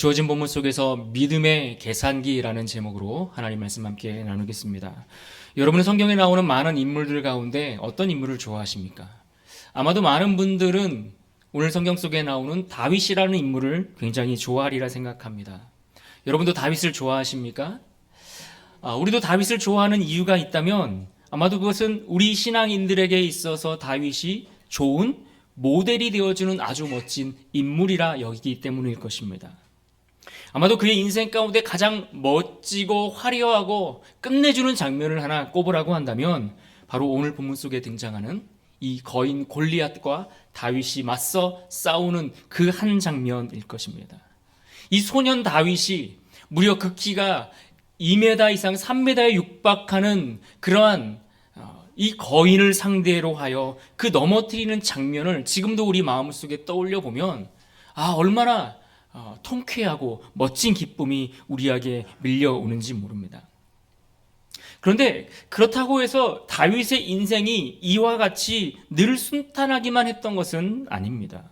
주어진 본문 속에서 믿음의 계산기라는 제목으로 하나님 말씀 함께 나누겠습니다. 여러분은 성경에 나오는 많은 인물들 가운데 어떤 인물을 좋아하십니까? 아마도 많은 분들은 오늘 성경 속에 나오는 다윗이라는 인물을 굉장히 좋아하리라 생각합니다. 여러분도 다윗을 좋아하십니까? 우리도 다윗을 좋아하는 이유가 있다면 아마도 그것은 우리 신앙인들에게 있어서 다윗이 좋은 모델이 되어주는 아주 멋진 인물이라 여기기 때문일 것입니다. 아마도 그의 인생 가운데 가장 멋지고 화려하고 끝내주는 장면을 하나 꼽으라고 한다면 바로 오늘 본문 속에 등장하는 이 거인 골리앗과 다윗이 맞서 싸우는 그 한 장면일 것입니다. 이 소년 다윗이 무려 그 키가 2m 이상 3m에 육박하는 그러한 이 거인을 상대로 하여 그 넘어뜨리는 장면을 지금도 우리 마음속에 떠올려 보면 얼마나 통쾌하고 멋진 기쁨이 우리에게 밀려오는지 모릅니다. 그런데 그렇다고 해서 다윗의 인생이 이와 같이 늘 순탄하기만 했던 것은 아닙니다.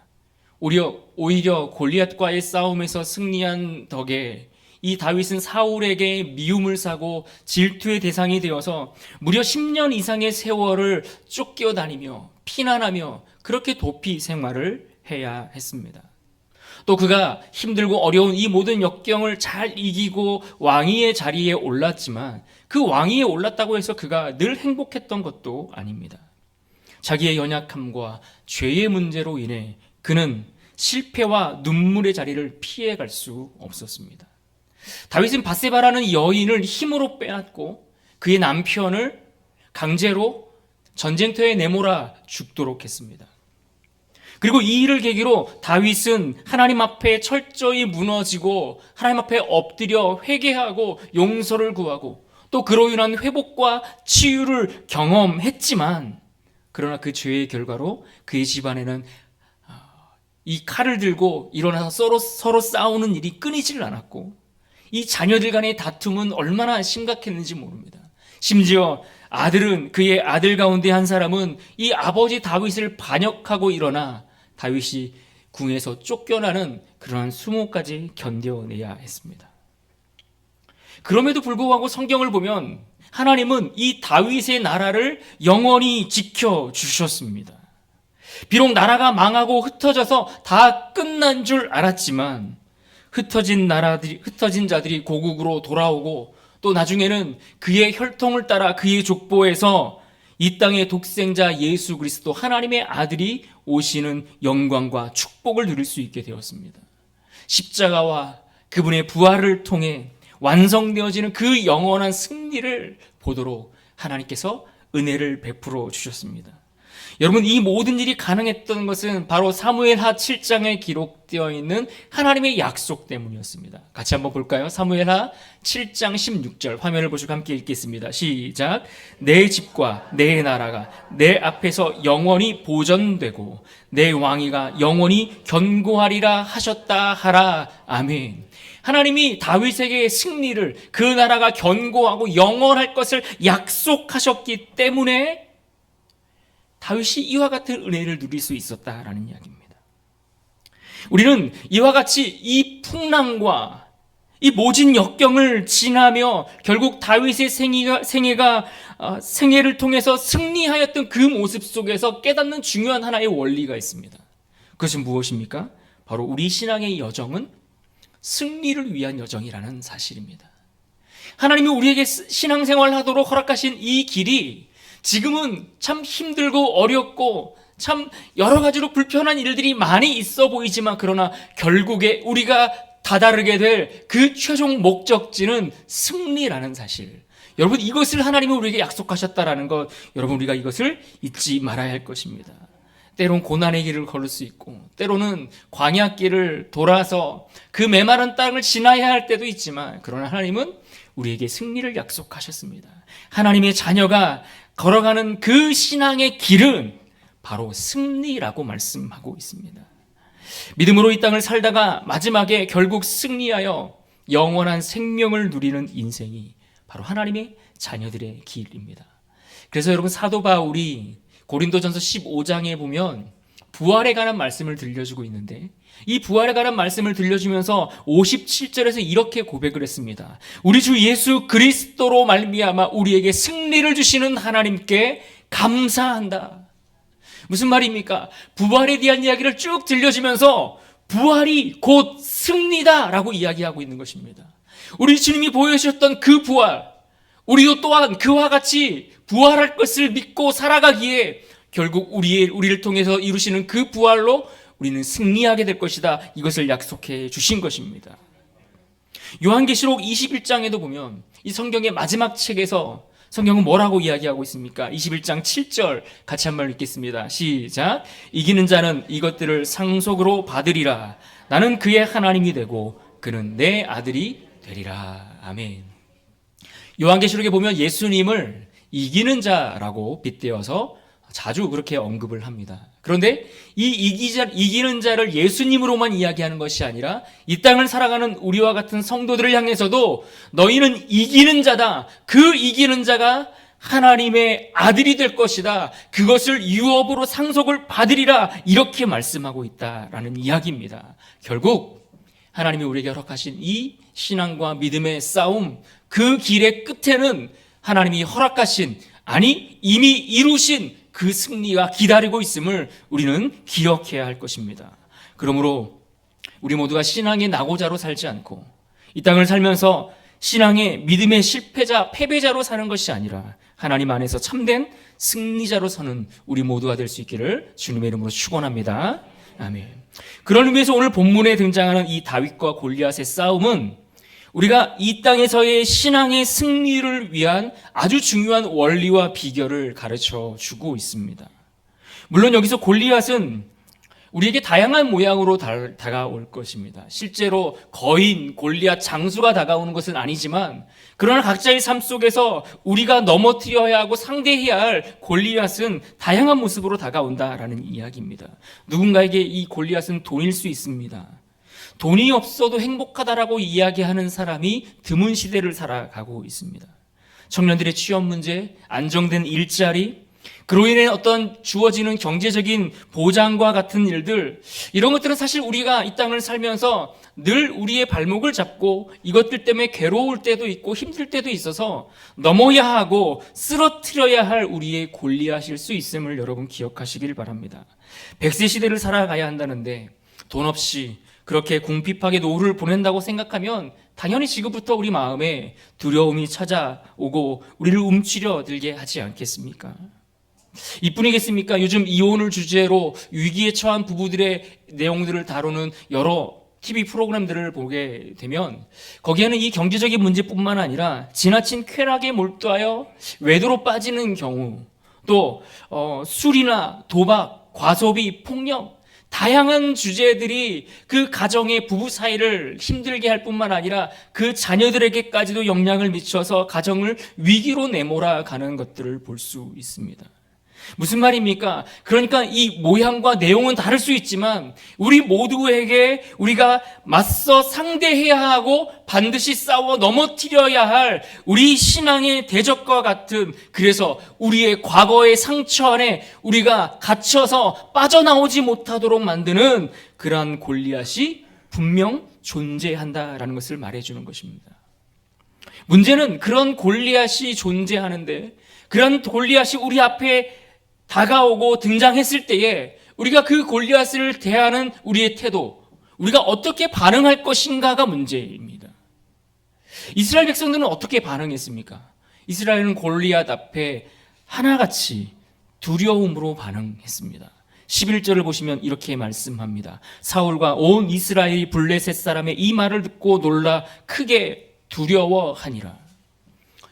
오히려 골리앗과의 싸움에서 승리한 덕에 이 다윗은 사울에게 미움을 사고 질투의 대상이 되어서 무려 10년 이상의 세월을 쫓겨다니며 피난하며 그렇게 도피 생활을 해야 했습니다. 또 그가 힘들고 어려운 이 모든 역경을 잘 이기고 왕위의 자리에 올랐지만 그 왕위에 올랐다고 해서 그가 늘 행복했던 것도 아닙니다. 자기의 연약함과 죄의 문제로 인해 그는 실패와 눈물의 자리를 피해갈 수 없었습니다. 다윗은 밧세바라는 여인을 힘으로 빼앗고 그의 남편을 강제로 전쟁터에 내몰아 죽도록 했습니다. 그리고 이 일을 계기로 다윗은 하나님 앞에 철저히 무너지고 하나님 앞에 엎드려 회개하고 용서를 구하고 또 그로 인한 회복과 치유를 경험했지만 그러나 그 죄의 결과로 그의 집안에는 이 칼을 들고 일어나서 서로 싸우는 일이 끊이질 않았고 이 자녀들 간의 다툼은 얼마나 심각했는지 모릅니다. 심지어 그의 아들 가운데 한 사람은 이 아버지 다윗을 반역하고 일어나 다윗이 궁에서 쫓겨나는 그러한 수모까지 견뎌내야 했습니다. 그럼에도 불구하고 성경을 보면 하나님은 이 다윗의 나라를 영원히 지켜주셨습니다. 비록 나라가 망하고 흩어져서 다 끝난 줄 알았지만 흩어진 자들이 고국으로 돌아오고 또 나중에는 그의 혈통을 따라 그의 족보에서 이 땅의 독생자 예수 그리스도 하나님의 아들이 오시는 영광과 축복을 누릴 수 있게 되었습니다. 십자가와 그분의 부활을 통해 완성되어지는 그 영원한 승리를 보도록 하나님께서 은혜를 베풀어 주셨습니다. 여러분, 이 모든 일이 가능했던 것은 바로 사무엘하 7장에 기록되어 있는 하나님의 약속 때문이었습니다. 같이 한번 볼까요? 사무엘하 7장 16절 화면을 보시고 함께 읽겠습니다. 시작. 내 집과 내 나라가 내 앞에서 영원히 보존되고 내 왕위가 영원히 견고하리라 하셨다 하라. 아멘. 하나님이 다윗에게 승리를, 그 나라가 견고하고 영원할 것을 약속하셨기 때문에 다윗이 이와 같은 은혜를 누릴 수 있었다라는 이야기입니다. 우리는 이와 같이 이 풍랑과 이 모진 역경을 지나며 결국 다윗의 생애를 통해서 승리하였던 그 모습 속에서 깨닫는 중요한 하나의 원리가 있습니다. 그것은 무엇입니까? 바로 우리 신앙의 여정은 승리를 위한 여정이라는 사실입니다. 하나님이 우리에게 신앙생활을 하도록 허락하신 이 길이 지금은 참 힘들고 어렵고 참 여러 가지로 불편한 일들이 많이 있어 보이지만 그러나 결국에 우리가 다다르게 될 그 최종 목적지는 승리라는 사실. 여러분, 이것을 하나님은 우리에게 약속하셨다라는 것, 여러분, 우리가 이것을 잊지 말아야 할 것입니다. 때론 고난의 길을 걸을 수 있고 때로는 광야길을 돌아서 그 메마른 땅을 지나야 할 때도 있지만 그러나 하나님은 우리에게 승리를 약속하셨습니다. 하나님의 자녀가 걸어가는 그 신앙의 길은 바로 승리라고 말씀하고 있습니다. 믿음으로 이 땅을 살다가 마지막에 결국 승리하여 영원한 생명을 누리는 인생이 바로 하나님의 자녀들의 길입니다. 그래서 여러분, 사도 바울이 고린도전서 15장에 보면 부활에 관한 말씀을 들려주고 있는데 이 부활에 관한 말씀을 들려주면서 57절에서 이렇게 고백을 했습니다. 우리 주 예수 그리스도로 말미암아 우리에게 승리를 주시는 하나님께 감사한다. 무슨 말입니까? 부활에 대한 이야기를 쭉 들려주면서 부활이 곧 승리다라고 이야기하고 있는 것입니다. 우리 주님이 보여주셨던 그 부활, 우리도 또한 그와 같이 부활할 것을 믿고 살아가기에 결국 우리를 통해서 이루시는 그 부활로 우리는 승리하게 될 것이다. 이것을 약속해 주신 것입니다. 요한계시록 21장에도 보면 이 성경의 마지막 책에서 성경은 뭐라고 이야기하고 있습니까? 21장 7절 같이 한번 읽겠습니다. 시작. 이기는 자는 이것들을 상속으로 받으리라. 나는 그의 하나님이 되고 그는 내 아들이 되리라. 아멘. 요한계시록에 보면 예수님을 이기는 자라고 빗대어서 자주 그렇게 언급을 합니다. 그런데 이 이기는 자를 예수님으로만 이야기하는 것이 아니라 이 땅을 살아가는 우리와 같은 성도들을 향해서도 너희는 이기는 자다. 그 이기는 자가 하나님의 아들이 될 것이다. 그것을 유업으로 상속을 받으리라. 이렇게 말씀하고 있다라는 이야기입니다. 결국 하나님이 우리에게 허락하신 이 신앙과 믿음의 싸움, 그 길의 끝에는 하나님이 허락하신, 아니 이미 이루신 그 승리가 기다리고 있음을 우리는 기억해야 할 것입니다. 그러므로 우리 모두가 신앙의 낙오자로 살지 않고 이 땅을 살면서 신앙의 믿음의 실패자, 패배자로 사는 것이 아니라 하나님 안에서 참된 승리자로 서는 우리 모두가 될 수 있기를 주님의 이름으로 축원합니다. 아멘. 그런 의미에서 오늘 본문에 등장하는 이 다윗과 골리앗의 싸움은 우리가 이 땅에서의 신앙의 승리를 위한 아주 중요한 원리와 비결을 가르쳐 주고 있습니다. 물론 여기서 골리앗은 우리에게 다양한 모양으로 다가올 것입니다. 실제로 거인, 골리앗, 장수가 다가오는 것은 아니지만 그러나 각자의 삶 속에서 우리가 넘어뜨려야 하고 상대해야 할 골리앗은 다양한 모습으로 다가온다라는 이야기입니다. 누군가에게 이 골리앗은 돈일 수 있습니다. 돈이 없어도 행복하다라고 이야기하는 사람이 드문 시대를 살아가고 있습니다. 청년들의 취업 문제, 안정된 일자리, 그로 인해 어떤 주어지는 경제적인 보장과 같은 일들, 이런 것들은 사실 우리가 이 땅을 살면서 늘 우리의 발목을 잡고 이것들 때문에 괴로울 때도 있고 힘들 때도 있어서 넘어야 하고 쓰러뜨려야 할 우리의 골리앗일 수 있음을 여러분 기억하시길 바랍니다. 100세 시대를 살아가야 한다는데 돈 없이 그렇게 궁핍하게 노후를 보낸다고 생각하면 당연히 지금부터 우리 마음에 두려움이 찾아오고 우리를 움츠려 들게 하지 않겠습니까? 이뿐이겠습니까? 요즘 이혼을 주제로 위기에 처한 부부들의 내용들을 다루는 여러 TV 프로그램들을 보게 되면 거기에는 이 경제적인 문제뿐만 아니라 지나친 쾌락에 몰두하여 외도로 빠지는 경우, 또 술이나 도박, 과소비, 폭력, 다양한 주제들이 그 가정의 부부 사이를 힘들게 할 뿐만 아니라 그 자녀들에게까지도 영향을 미쳐서 가정을 위기로 내몰아가는 것들을 볼 수 있습니다. 무슨 말입니까? 그러니까 이 모양과 내용은 다를 수 있지만 우리 모두에게 우리가 맞서 상대해야 하고 반드시 싸워 넘어뜨려야 할 우리 신앙의 대적과 같은, 그래서 우리의 과거의 상처 안에 우리가 갇혀서 빠져나오지 못하도록 만드는 그러한 골리앗이 분명 존재한다라는 것을 말해주는 것입니다. 문제는 그런 골리앗이 존재하는데 그런 골리앗이 우리 앞에 다가오고 등장했을 때에 우리가 그 골리앗을 대하는 우리의 태도, 우리가 어떻게 반응할 것인가가 문제입니다. 이스라엘 백성들은 어떻게 반응했습니까? 이스라엘은 골리앗 앞에 하나같이 두려움으로 반응했습니다. 11절을 보시면 이렇게 말씀합니다. 사울과 온 이스라엘이 블레셋 사람의 이 말을 듣고 놀라 크게 두려워하니라.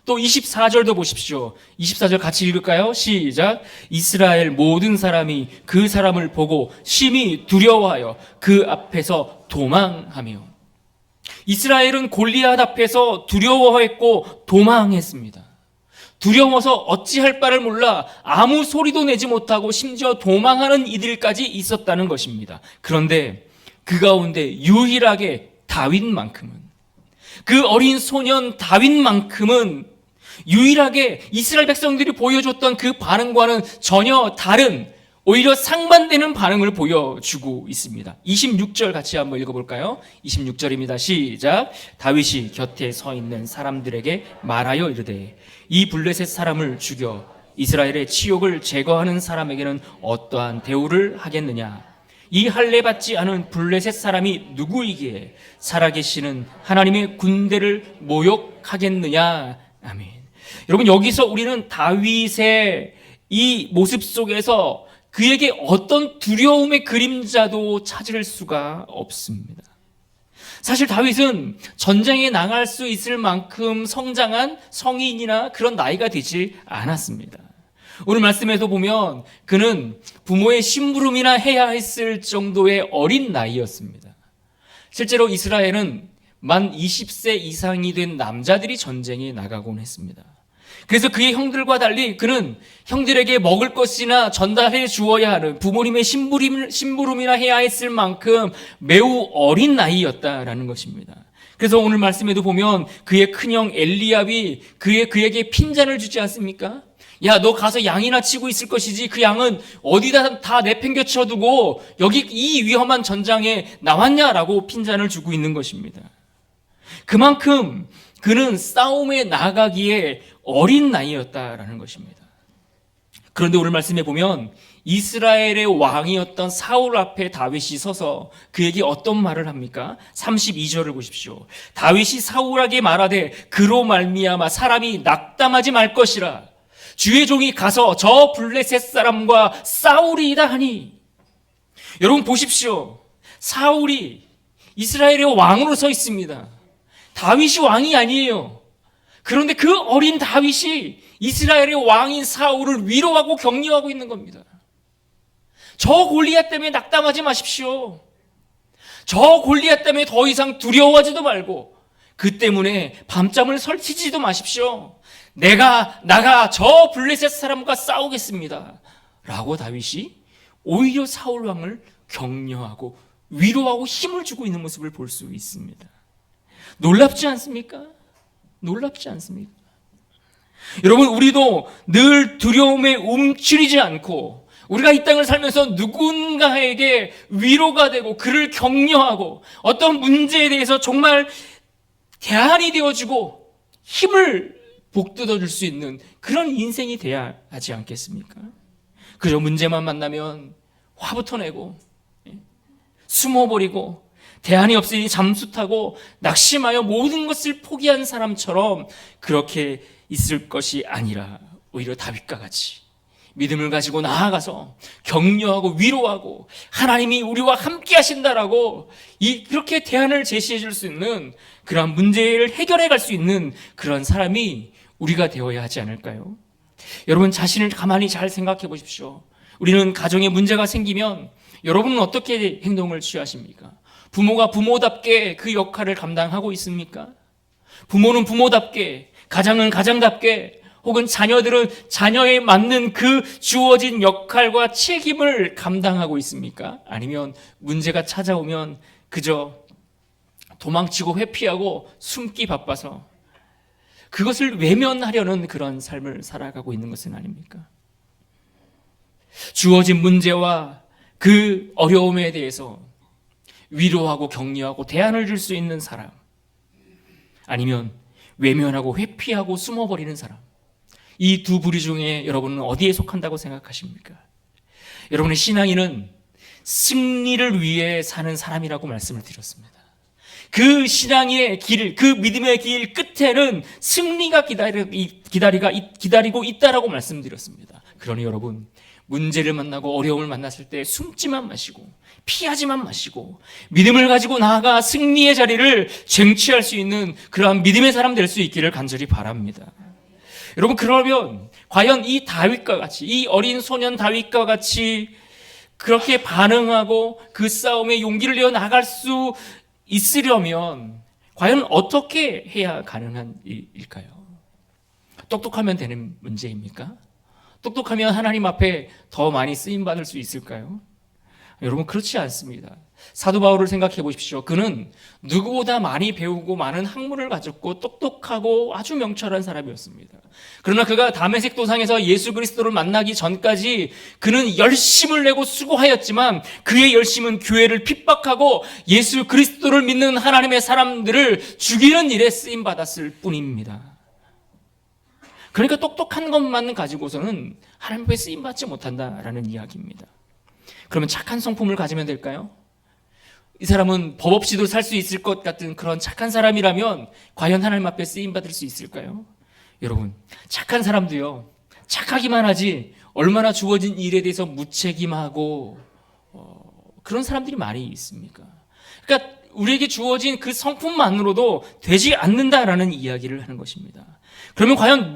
또 24절도 보십시오. 24절 같이 읽을까요? 시작. 이스라엘 모든 사람이 그 사람을 보고 심히 두려워하여 그 앞에서 도망하며. 이스라엘은 골리앗 앞에서 두려워했고 도망했습니다. 두려워서 어찌할 바를 몰라 아무 소리도 내지 못하고 심지어 도망하는 이들까지 있었다는 것입니다. 그런데 그 가운데 유일하게 다윗만큼은, 그 어린 소년 다윗만큼은 유일하게 이스라엘 백성들이 보여줬던 그 반응과는 전혀 다른 오히려 상반되는 반응을 보여주고 있습니다. 26절 같이 한번 읽어볼까요? 26절입니다. 시작. 다윗이 곁에 서 있는 사람들에게 말하여 이르되 이 블레셋 사람을 죽여 이스라엘의 치욕을 제거하는 사람에게는 어떠한 대우를 하겠느냐? 이 할례 받지 않은 블레셋 사람이 누구이기에 살아계시는 하나님의 군대를 모욕하겠느냐? 아멘. 여러분, 여기서 우리는 다윗의 이 모습 속에서 그에게 어떤 두려움의 그림자도 찾을 수가 없습니다. 사실 다윗은 전쟁에 나갈 수 있을 만큼 성장한 성인이나 그런 나이가 되지 않았습니다. 오늘 말씀에서 보면 그는 부모의 심부름이나 해야 했을 정도의 어린 나이였습니다. 실제로 이스라엘은 만 20세 이상이 된 남자들이 전쟁에 나가곤 했습니다. 그래서 그의 형들과 달리 그는 형들에게 먹을 것이나 전달해 주어야 하는 부모님의 심부름이나 해야 했을 만큼 매우 어린 나이였다라는 것입니다. 그래서 오늘 말씀에도 보면 그의 큰형 엘리압이 그에게 핀잔을 주지 않습니까? 야, 너 가서 양이나 치고 있을 것이지 그 양은 어디다 다 내팽겨쳐두고 여기 이 위험한 전장에 나왔냐라고 핀잔을 주고 있는 것입니다. 그만큼 그는 싸움에 나가기에 어린 나이였다라는 것입니다. 그런데 오늘 말씀에 보면 이스라엘의 왕이었던 사울 앞에 다윗이 서서 그에게 어떤 말을 합니까? 32절을 보십시오. 다윗이 사울에게 말하되 그로 말미암아 사람이 낙담하지 말 것이라. 주의 종이 가서 저 블레셋 사람과 싸우리이다 하니. 여러분 보십시오. 사울이 이스라엘의 왕으로 서 있습니다. 다윗이 왕이 아니에요. 그런데 그 어린 다윗이 이스라엘의 왕인 사울을 위로하고 격려하고 있는 겁니다. 저 골리앗 때문에 낙담하지 마십시오. 저 골리앗 때문에 더 이상 두려워하지도 말고 그 때문에 밤잠을 설치지도 마십시오. 나가 저 블레셋 사람과 싸우겠습니다. 라고 다윗이 오히려 사울 왕을 격려하고 위로하고 힘을 주고 있는 모습을 볼 수 있습니다. 놀랍지 않습니까? 놀랍지 않습니까? 여러분, 우리도 늘 두려움에 움츠리지 않고 우리가 이 땅을 살면서 누군가에게 위로가 되고 그를 격려하고 어떤 문제에 대해서 정말 대안이 되어주고 힘을 복돋아줄 수 있는 그런 인생이 돼야 하지 않겠습니까? 그저 문제만 만나면 화부터 내고 숨어버리고 대안이 없으니 잠수 타고 낙심하여 모든 것을 포기한 사람처럼 그렇게 있을 것이 아니라 오히려 다윗과 같이 믿음을 가지고 나아가서 격려하고 위로하고 하나님이 우리와 함께 하신다라고 그렇게 대안을 제시해 줄 수 있는 그러한 문제를 해결해 갈 수 있는 그런 사람이 우리가 되어야 하지 않을까요? 여러분 자신을 가만히 잘 생각해 보십시오. 우리는 가정에 문제가 생기면 여러분은 어떻게 행동을 취하십니까? 부모가 부모답게 그 역할을 감당하고 있습니까? 부모는 부모답게, 가장은 가장답게, 혹은 자녀들은 자녀에 맞는 그 주어진 역할과 책임을 감당하고 있습니까? 아니면 문제가 찾아오면 그저 도망치고 회피하고 숨기 바빠서 그것을 외면하려는 그런 삶을 살아가고 있는 것은 아닙니까? 주어진 문제와 그 어려움에 대해서 위로하고 격려하고 대안을 줄 수 있는 사람, 아니면 외면하고 회피하고 숨어버리는 사람, 이 두 부류 중에 여러분은 어디에 속한다고 생각하십니까? 여러분의 신앙인은 승리를 위해 사는 사람이라고 말씀을 드렸습니다. 그 신앙의 길, 그 믿음의 길 끝에는 승리가 기다리고 있다라고 말씀드렸습니다. 그러니 여러분, 문제를 만나고 어려움을 만났을 때 숨지만 마시고 피하지만 마시고 믿음을 가지고 나아가 승리의 자리를 쟁취할 수 있는 그러한 믿음의 사람 될 수 있기를 간절히 바랍니다. 여러분, 그러면 과연 이 다윗과 같이, 이 어린 소년 다윗과 같이 그렇게 반응하고 그 싸움에 용기를 내어 나갈 수 있으려면 과연 어떻게 해야 가능한 일일까요? 똑똑하면 되는 문제입니까? 똑똑하면 하나님 앞에 더 많이 쓰임받을 수 있을까요? 여러분, 그렇지 않습니다. 사도 바울을 생각해 보십시오. 그는 누구보다 많이 배우고 많은 학문을 가졌고 똑똑하고 아주 명철한 사람이었습니다. 그러나 그가 다메섹 도상에서 예수 그리스도를 만나기 전까지 그는 열심을 내고 수고하였지만 그의 열심은 교회를 핍박하고 예수 그리스도를 믿는 하나님의 사람들을 죽이는 일에 쓰임 받았을 뿐입니다. 그러니까 똑똑한 것만 가지고서는 하나님 앞에 쓰임 받지 못한다라는 이야기입니다. 그러면 착한 성품을 가지면 될까요? 이 사람은 법 없이도 살 수 있을 것 같은 그런 착한 사람이라면 과연 하나님 앞에 쓰임 받을 수 있을까요? 여러분, 착한 사람도요, 착하기만 하지 얼마나 주어진 일에 대해서 무책임하고 그런 사람들이 많이 있습니까? 그러니까 우리에게 주어진 그 성품만으로도 되지 않는다라는 이야기를 하는 것입니다. 그러면 과연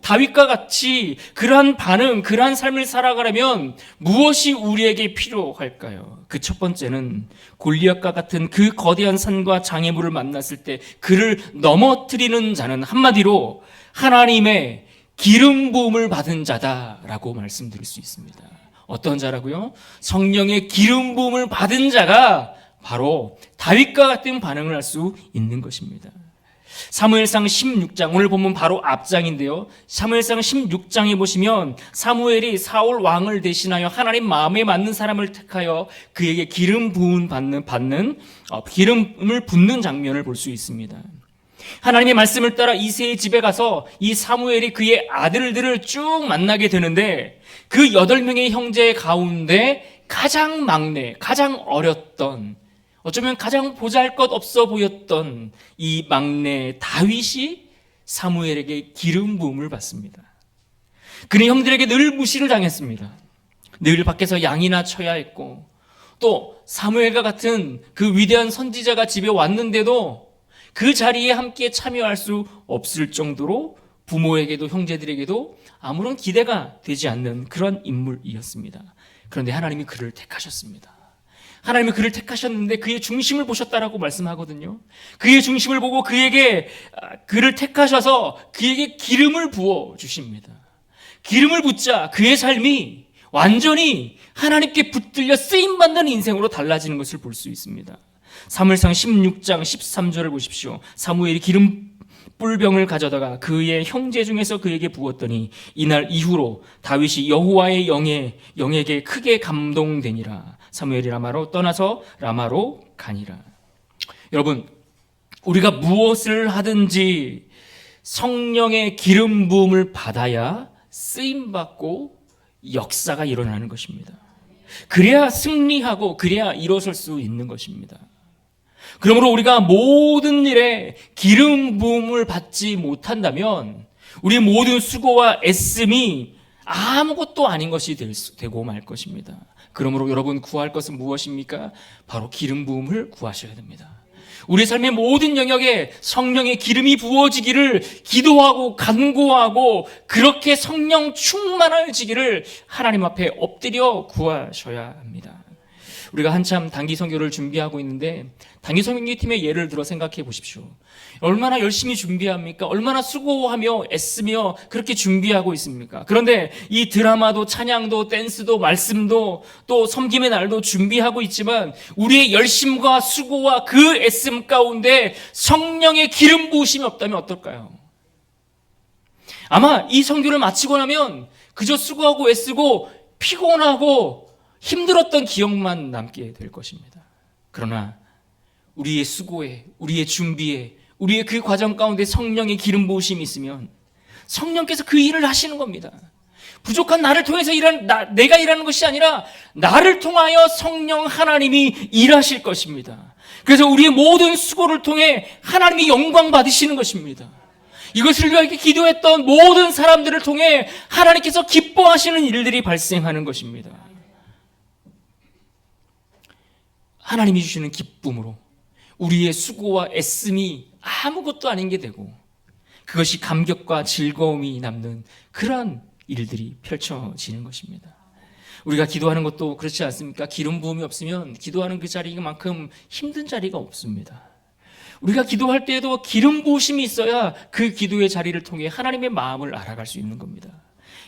다윗과 같이 그러한 반응, 그러한 삶을 살아가려면 무엇이 우리에게 필요할까요? 그 첫 번째는 골리앗과 같은 그 거대한 산과 장애물을 만났을 때 그를 넘어뜨리는 자는 한마디로 하나님의 기름 부음을 받은 자다라고 말씀드릴 수 있습니다. 어떤 자라고요? 성령의 기름 부음을 받은 자가 바로 다윗과 같은 반응을 할 수 있는 것입니다. 사무엘상 16장, 오늘 본문 바로 앞장인데요. 사무엘상 16장에 보시면 사무엘이 사울 왕을 대신하여 하나님 마음에 맞는 사람을 택하여 그에게 기름을 붓는 장면을 볼 수 있습니다. 하나님의 말씀을 따라 이새의 집에 가서 이 사무엘이 그의 아들들을 쭉 만나게 되는데 그 8명의 형제 가운데 가장 막내, 가장 어렸던, 어쩌면 가장 보잘것없어 보였던 이 막내 다윗이 사무엘에게 기름 부음을 받습니다. 그는 형들에게 늘 무시를 당했습니다. 늘 밖에서 양이나 쳐야 했고, 또 사무엘과 같은 그 위대한 선지자가 집에 왔는데도 그 자리에 함께 참여할 수 없을 정도로 부모에게도 형제들에게도 아무런 기대가 되지 않는 그런 인물이었습니다. 그런데 하나님이 그를 택하셨습니다. 하나님이 그를 택하셨는데 그의 중심을 보셨다라고 말씀하거든요. 그의 중심을 보고 그를 택하셔서 그에게 기름을 부어 주십니다. 기름을 붓자 그의 삶이 완전히 하나님께 붙들려 쓰임받는 인생으로 달라지는 것을 볼 수 있습니다. 사무엘상 16장 13절을 보십시오. 사무엘이 기름 뿔병을 가져다가 그의 형제 중에서 그에게 부었더니 이날 이후로 다윗이 여호와의 영에게 크게 감동되니라. 사무엘이 라마로 떠나서 라마로 가니라. 여러분, 우리가 무엇을 하든지 성령의 기름 부음을 받아야 쓰임받고 역사가 일어나는 것입니다. 그래야 승리하고 그래야 일어설 수 있는 것입니다. 그러므로 우리가 모든 일에 기름 부음을 받지 못한다면 우리의 모든 수고와 애씀이 아무것도 아닌 것이 되고 말 것입니다. 그러므로 여러분 구할 것은 무엇입니까? 바로 기름 부음을 구하셔야 됩니다. 우리 삶의 모든 영역에 성령의 기름이 부어지기를 기도하고 간구하고 그렇게 성령 충만해지기를 하나님 앞에 엎드려 구하셔야 합니다. 우리가 한참 단기 선교를 준비하고 있는데 단기 선교팀의 예를 들어 생각해 보십시오. 얼마나 열심히 준비합니까? 얼마나 수고하며 애쓰며 그렇게 준비하고 있습니까? 그런데 이 드라마도 찬양도 댄스도 말씀도 또 섬김의 날도 준비하고 있지만 우리의 열심과 수고와 그 애씀 가운데 성령의 기름 부으심이 없다면 어떨까요? 아마 이 선교를 마치고 나면 그저 수고하고 애쓰고 피곤하고 힘들었던 기억만 남게 될 것입니다. 그러나 우리의 수고에, 우리의 준비에, 우리의 그 과정 가운데 성령의 기름 부으심이 있으면 성령께서 그 일을 하시는 겁니다. 부족한 나를 통해서 내가 일하는 것이 아니라 나를 통하여 성령 하나님이 일하실 것입니다. 그래서 우리의 모든 수고를 통해 하나님이 영광 받으시는 것입니다. 이것을 위하여 기도했던 모든 사람들을 통해 하나님께서 기뻐하시는 일들이 발생하는 것입니다. 하나님이 주시는 기쁨으로 우리의 수고와 애씀이 아무것도 아닌 게 되고 그것이 감격과 즐거움이 남는 그러한 일들이 펼쳐지는 것입니다. 우리가 기도하는 것도 그렇지 않습니까? 기름 부음이 없으면 기도하는 그 자리만큼 힘든 자리가 없습니다. 우리가 기도할 때에도 기름 부으심이 있어야 그 기도의 자리를 통해 하나님의 마음을 알아갈 수 있는 겁니다.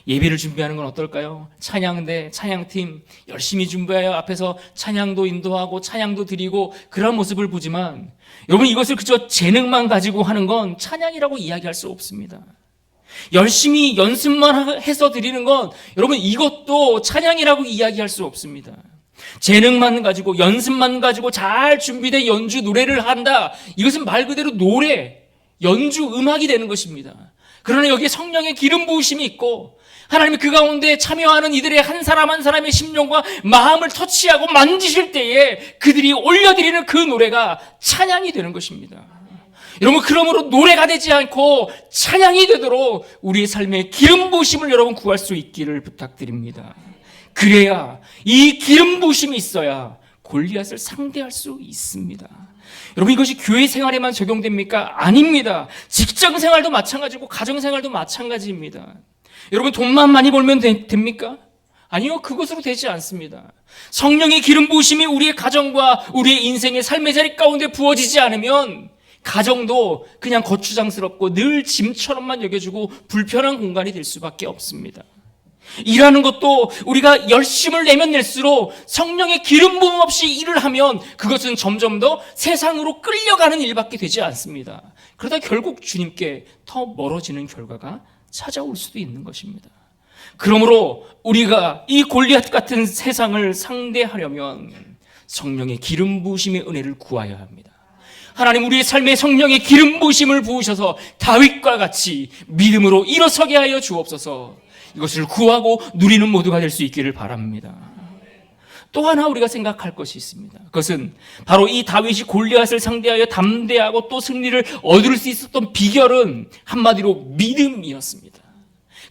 예배를 준비하는 건 어떨까요? 찬양대, 찬양팀 열심히 준비하여 앞에서 찬양도 인도하고 찬양도 드리고 그런 모습을 보지만 여러분, 이것을 그저 재능만 가지고 하는 건 찬양이라고 이야기할 수 없습니다. 열심히 연습만 해서 드리는 건 여러분, 이것도 찬양이라고 이야기할 수 없습니다. 재능만 가지고 연습만 가지고 잘 준비된 연주 노래를 한다, 이것은 말 그대로 노래, 연주 음악이 되는 것입니다. 그러나 여기에 성령의 기름 부으심이 있고 하나님이 그 가운데 참여하는 이들의 한 사람 한 사람의 심령과 마음을 터치하고 만지실 때에 그들이 올려드리는 그 노래가 찬양이 되는 것입니다. 여러분, 그러므로 노래가 되지 않고 찬양이 되도록 우리의 삶에 기름 부으심을 여러분 구할 수 있기를 부탁드립니다. 그래야, 이 기름 부으심이 있어야 골리앗을 상대할 수 있습니다. 여러분, 이것이 교회 생활에만 적용됩니까? 아닙니다. 직장 생활도 마찬가지고 가정 생활도 마찬가지입니다. 여러분, 돈만 많이 벌면 됩니까? 아니요, 그것으로 되지 않습니다. 성령의 기름 부으심이 우리의 가정과 우리의 인생의 삶의 자리 가운데 부어지지 않으면 가정도 그냥 거추장스럽고 늘 짐처럼만 여겨주고 불편한 공간이 될 수밖에 없습니다. 일하는 것도 우리가 열심을 내면 낼수록 성령의 기름 부음 없이 일을 하면 그것은 점점 더 세상으로 끌려가는 일밖에 되지 않습니다. 그러다 결국 주님께 더 멀어지는 결과가 찾아올 수도 있는 것입니다. 그러므로 우리가 이 골리앗 같은 세상을 상대하려면 성령의 기름 부으심의 은혜를 구하여야 합니다. 하나님, 우리의 삶에 성령의 기름 부으심을 부으셔서 다윗과 같이 믿음으로 일어서게 하여 주옵소서. 이것을 구하고 누리는 모두가 될 수 있기를 바랍니다. 또 하나 우리가 생각할 것이 있습니다. 그것은 바로 이 다윗이 골리앗을 상대하여 담대하고 또 승리를 얻을 수 있었던 비결은 한마디로 믿음이었습니다.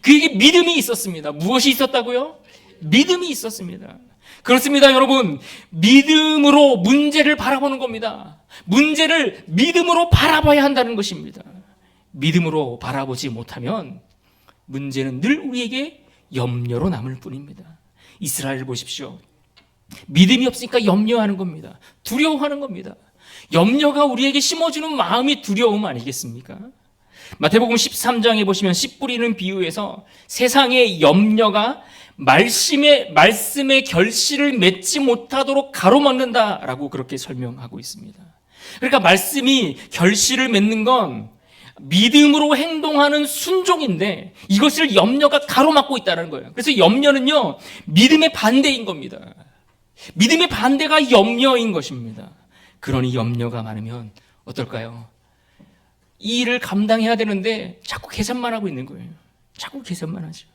그에게 믿음이 있었습니다. 무엇이 있었다고요? 믿음이 있었습니다. 그렇습니다, 여러분. 믿음으로 문제를 바라보는 겁니다. 문제를 믿음으로 바라봐야 한다는 것입니다. 믿음으로 바라보지 못하면 문제는 늘 우리에게 염려로 남을 뿐입니다. 이스라엘 보십시오. 믿음이 없으니까 염려하는 겁니다. 두려워하는 겁니다. 염려가 우리에게 심어주는 마음이 두려움 아니겠습니까? 마태복음 13장에 보시면 씨 뿌리는 비유에서 세상의 염려가 말씀의 결실을 맺지 못하도록 가로막는다라고 그렇게 설명하고 있습니다. 그러니까 말씀이 결실을 맺는 건 믿음으로 행동하는 순종인데 이것을 염려가 가로막고 있다는 거예요. 그래서 염려는요, 믿음의 반대인 겁니다. 믿음의 반대가 염려인 것입니다. 그러니 염려가 많으면 어떨까요? 이 일을 감당해야 되는데 자꾸 계산만 하고 있는 거예요. 자꾸 계산만 하죠.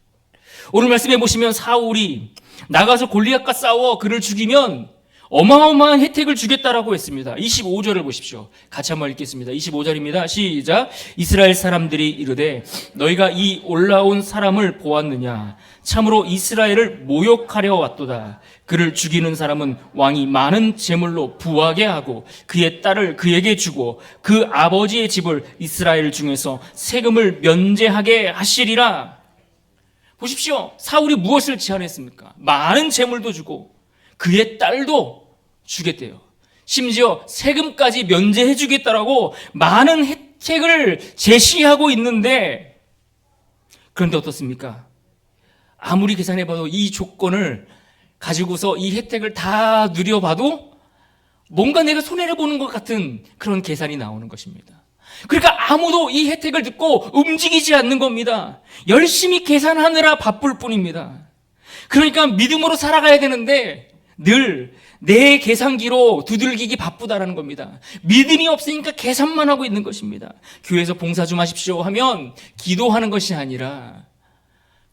오늘 말씀해 보시면 사울이 나가서 골리앗과 싸워 그를 죽이면 어마어마한 혜택을 주겠다라고 했습니다. 25절을 보십시오. 같이 한번 읽겠습니다. 25절입니다. 시작. 이스라엘 사람들이 이르되 너희가 이 올라온 사람을 보았느냐? 참으로 이스라엘을 모욕하려 왔도다. 그를 죽이는 사람은 왕이 많은 재물로 부하게 하고 그의 딸을 그에게 주고 그 아버지의 집을 이스라엘 중에서 세금을 면제하게 하시리라. 보십시오. 사울이 무엇을 제안했습니까? 많은 재물도 주고 그의 딸도 주겠대요. 심지어 세금까지 면제해 주겠다라고 많은 혜택을 제시하고 있는데, 그런데 어떻습니까? 아무리 계산해봐도 이 조건을 가지고서 이 혜택을 다 누려봐도 뭔가 내가 손해를 보는 것 같은 그런 계산이 나오는 것입니다. 그러니까 아무도 이 혜택을 듣고 움직이지 않는 겁니다. 열심히 계산하느라 바쁠 뿐입니다. 그러니까 믿음으로 살아가야 되는데 늘 내 계산기로 두들기기 바쁘다라는 겁니다. 믿음이 없으니까 계산만 하고 있는 것입니다. 교회에서 봉사 좀 하십시오 하면 기도하는 것이 아니라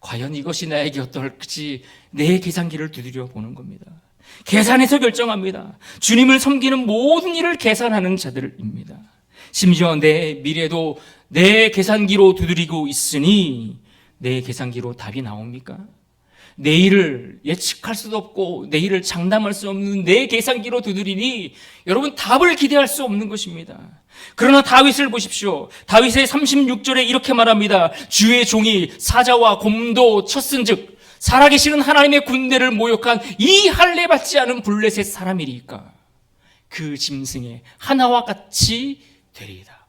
과연 이것이 나에게 어떨지 내 계산기를 두드려 보는 겁니다. 계산해서 결정합니다. 주님을 섬기는 모든 일을 계산하는 자들입니다. 심지어 내 미래도 내 계산기로 두드리고 있으니 내 계산기로 답이 나옵니까? 내일을 예측할 수도 없고 내일을 장담할 수 없는 내 계산기로 두드리니 여러분 답을 기대할 수 없는 것입니다. 그러나 다윗을 보십시오. 다윗의 36절에 이렇게 말합니다. 주의 종이 사자와 곰도 쳤은즉 살아계시는 하나님의 군대를 모욕한 이 할례 받지 않은 블레셋 사람이리까 그 짐승의 하나와 같이 되리이다.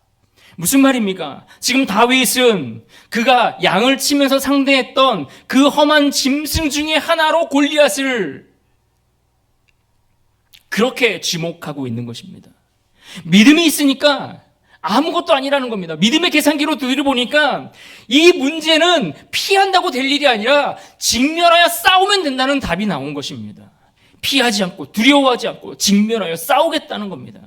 무슨 말입니까? 지금 다윗은 그가 양을 치면서 상대했던 그 험한 짐승 중에 하나로 골리앗을 그렇게 지목하고 있는 것입니다. 믿음이 있으니까 아무것도 아니라는 겁니다. 믿음의 계산기로 들여보니까 이 문제는 피한다고 될 일이 아니라 직면하여 싸우면 된다는 답이 나온 것입니다. 피하지 않고 두려워하지 않고 직면하여 싸우겠다는 겁니다.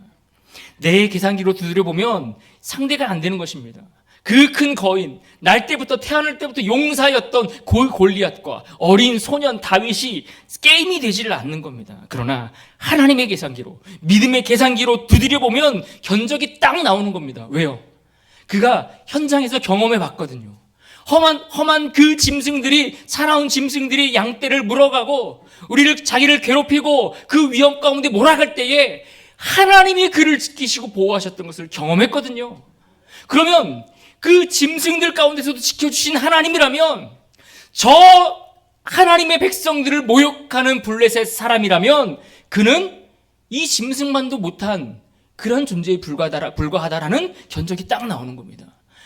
내 계산기로 두드려보면 상대가 안 되는 것입니다. 그 큰 거인, 날 때부터 태어날 때부터 용사였던 골리앗과 어린 소년 다윗이 게임이 되지를 않는 겁니다. 그러나 하나님의 계산기로, 믿음의 계산기로 두드려보면 견적이 딱 나오는 겁니다. 왜요? 그가 현장에서 경험해 봤거든요. 험한 그 짐승들이, 살아온 짐승들이 양떼를 물어가고 자기를 괴롭히고 그 위험 가운데 몰아갈 때에 하나님이 그를 지키시고 보호하셨던 것을 경험했거든요. 그러면 그 짐승들 가운데서도 지켜주신 하나님이라면, 저 하나님의 백성들을 모욕하는 블레셋 사람이라면 그는 이 짐승만도 못한 그런 존재에 불과하다라는 견적이 딱 나오는 겁니다.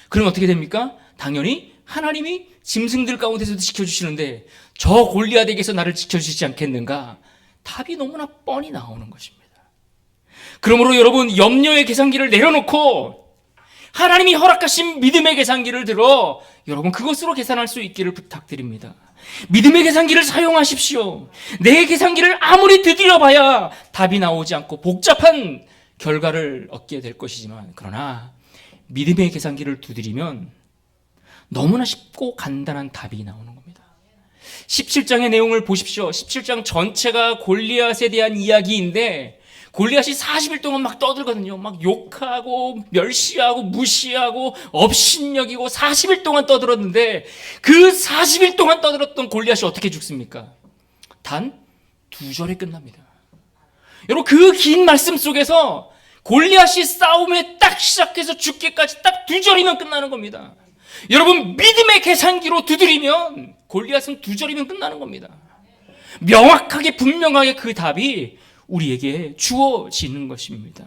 그럼 어떻게 됩니까? 당연히 하나님이 짐승들 가운데서도 지켜주시는데 저 골리앗에게서 나를 지켜주시지 않겠는가? 답이 너무나 뻔히 나오는 것입니다. 그러므로 여러분, 염려의 계산기를 내려놓고 하나님이 허락하신 믿음의 계산기를 들어 여러분 그것으로 계산할 수 있기를 부탁드립니다. 믿음의 계산기를 사용하십시오. 내 계산기를 아무리 두드려봐야 답이 나오지 않고 복잡한 결과를 얻게 될 것이지만, 그러나 믿음의 계산기를 두드리면 너무나 쉽고 간단한 답이 나오는 겁니다. 17장의 내용을 보십시오. 17장 전체가 골리앗에 대한 이야기인데 골리앗이 40일 동안 막 떠들거든요. 막 욕하고 멸시하고 무시하고 업신여기고 40일 동안 떠들었는데 그 40일 동안 떠들었던 골리앗이 어떻게 죽습니까? 단 2절에 끝납니다. 여러분, 그 긴 말씀 속에서 골리앗이 싸움에 딱 시작해서 죽기까지 딱 2절이면 끝나는 겁니다. 여러분, 믿음의 계산기로 두드리면 골리앗은 2절이면 끝나는 겁니다. 명확하게 분명하게 그 답이 우리에게 주어지는 것입니다.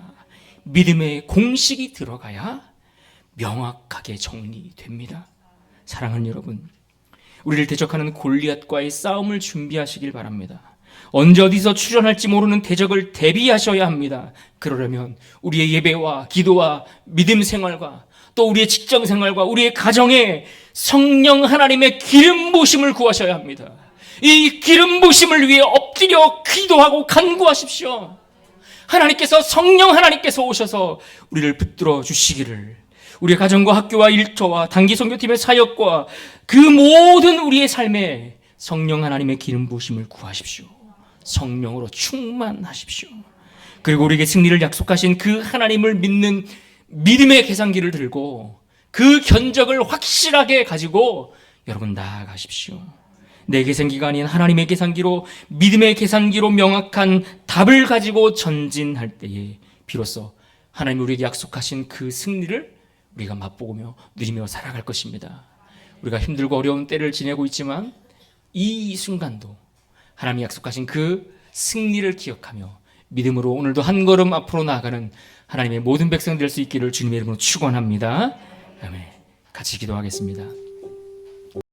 믿음의 공식이 들어가야 명확하게 정리됩니다. 사랑하는 여러분, 우리를 대적하는 골리앗과의 싸움을 준비하시길 바랍니다. 언제 어디서 출현할지 모르는 대적을 대비하셔야 합니다. 그러려면 우리의 예배와 기도와 믿음 생활과 또 우리의 직장 생활과 우리의 가정에 성령 하나님의 기름 부으심을 구하셔야 합니다. 이 기름 부으심을 위해 엎드려 기도하고 간구하십시오. 성령 하나님께서 오셔서 우리를 붙들어 주시기를, 우리의 가정과 학교와 일터와 단기 선교팀의 사역과 그 모든 우리의 삶에 성령 하나님의 기름 부으심을 구하십시오. 성령으로 충만하십시오. 그리고 우리에게 승리를 약속하신 그 하나님을 믿는 믿음의 계산기를 들고 그 견적을 확실하게 가지고 여러분 나아가십시오. 내 계산기가 아닌 하나님의 계산기로, 믿음의 계산기로 명확한 답을 가지고 전진할 때에 비로소 하나님이 우리에게 약속하신 그 승리를 우리가 맛보며 누리며 살아갈 것입니다. 우리가 힘들고 어려운 때를 지내고 있지만 이 순간도 하나님이 약속하신 그 승리를 기억하며 믿음으로 오늘도 한 걸음 앞으로 나아가는 하나님의 모든 백성 될 수 있기를 주님의 이름으로 축원합니다. 아멘. 같이 기도하겠습니다.